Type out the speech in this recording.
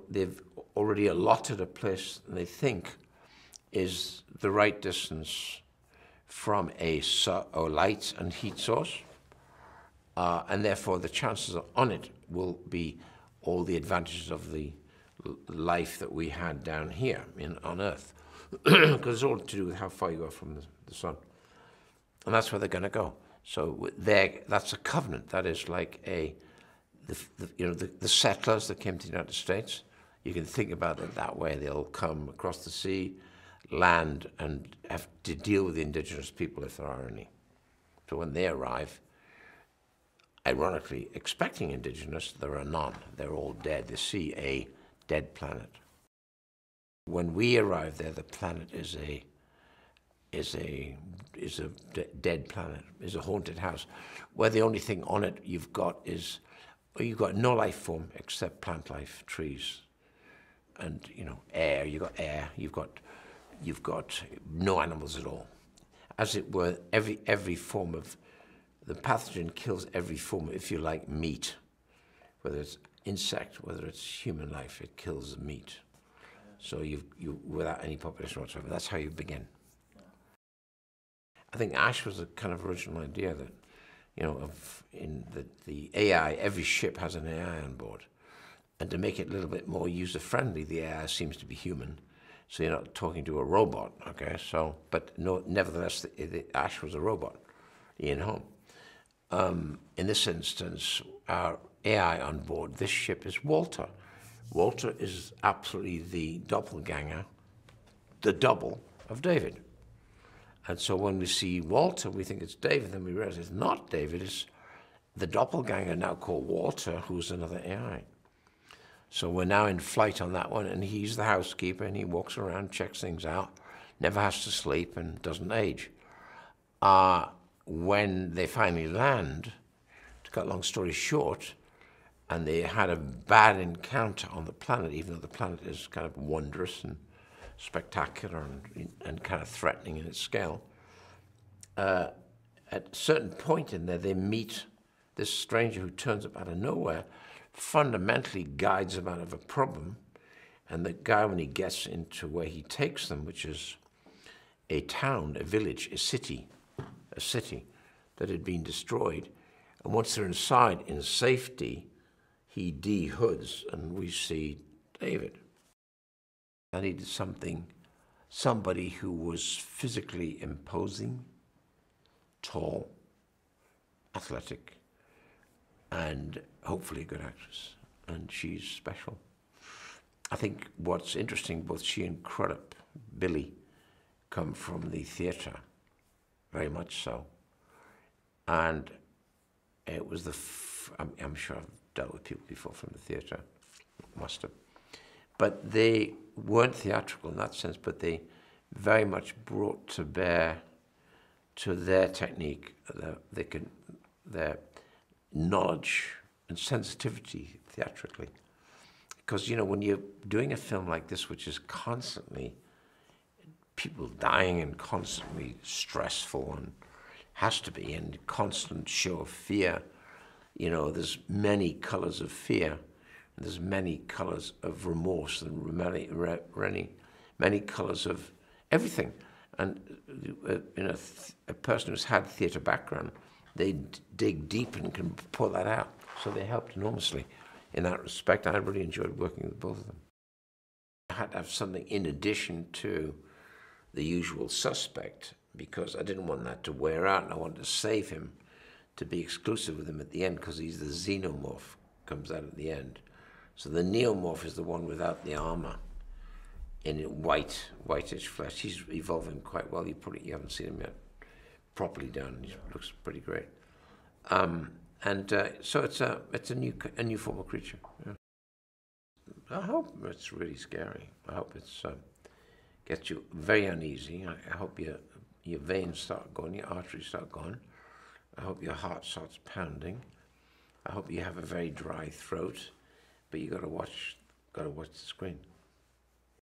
they've already allotted a place they think is the right distance from a light and heat source, and therefore the chances on it will be all the advantages of the life that we had down here on Earth, because it's all to do with how far you are from the sun, and that's where they're going to go. So that's a covenant. That is like the settlers that came to the United States. You can think about it that way. They'll come across the sea, land, and have to deal with the indigenous people if there are any. So when they arrive, ironically, expecting indigenous, there are none. They're all dead. They see a dead planet. When we arrive there, the planet is a dead planet, is a haunted house, where the only thing on it you've got no life form except plant life, trees, and air. You've got air. You've got no animals at all. As it were, every form of the pathogen kills every form, if you like, meat, whether it's insect, whether it's human life, it kills the meat. So you without any population whatsoever. That's how you begin. I think Ash was a kind of original idea that, the AI, every ship has an AI on board. And to make it a little bit more user-friendly, the AI seems to be human. So you're not talking to a robot, okay? But no, nevertheless, the Ash was a robot, Ian Holm. In this instance, our AI on board this ship is Walter. Walter is absolutely the doppelganger, the double of David. And so when we see Walter, we think it's David, then we realize it's not David, it's the doppelganger now called Walter, who's another AI. So we're now in flight on that one, and he's the housekeeper, and he walks around, checks things out, never has to sleep, and doesn't age. When they finally land, to cut a long story short, and they had a bad encounter on the planet, even though the planet is kind of wondrous and spectacular and kind of threatening in its scale. At a certain point in there, they meet this stranger who turns up out of nowhere, fundamentally guides them out of a problem, and the guy, when he gets into where he takes them, which is a town, a village, a city that had been destroyed, and once they're inside in safety, he de-hoods, and we see David. I needed somebody who was physically imposing, tall, athletic, and hopefully a good actress. And she's special. I think what's interesting, both she and Crudup, Billy, come from the theatre, very much so. And it was I'm sure I've dealt with people before from the theatre, must have. But they weren't theatrical in that sense, but they very much brought to bear to their technique, their knowledge and sensitivity theatrically. Because, when you're doing a film like this, which is constantly people dying and constantly stressful and has to be, and constant show of fear, there's many colors of fear. There's many colors of remorse and many colors of everything. And a person who's had theatre background, they dig deep and can pull that out. So they helped enormously in that respect. I really enjoyed working with both of them. I had to have something in addition to the usual suspect, because I didn't want that to wear out, and I wanted to save him, to be exclusive with him at the end, because he's the xenomorph, comes out at the end. So the neomorph is the one without the armor, in whitish flesh. He's evolving quite well. You haven't seen him yet properly done. He looks pretty great. So it's a new form of creature. Yeah. I hope it's really scary. I hope it's gets you very uneasy. I hope your veins start going, your arteries start going. I hope your heart starts pounding. I hope you have a very dry throat. But you got to watch the screen.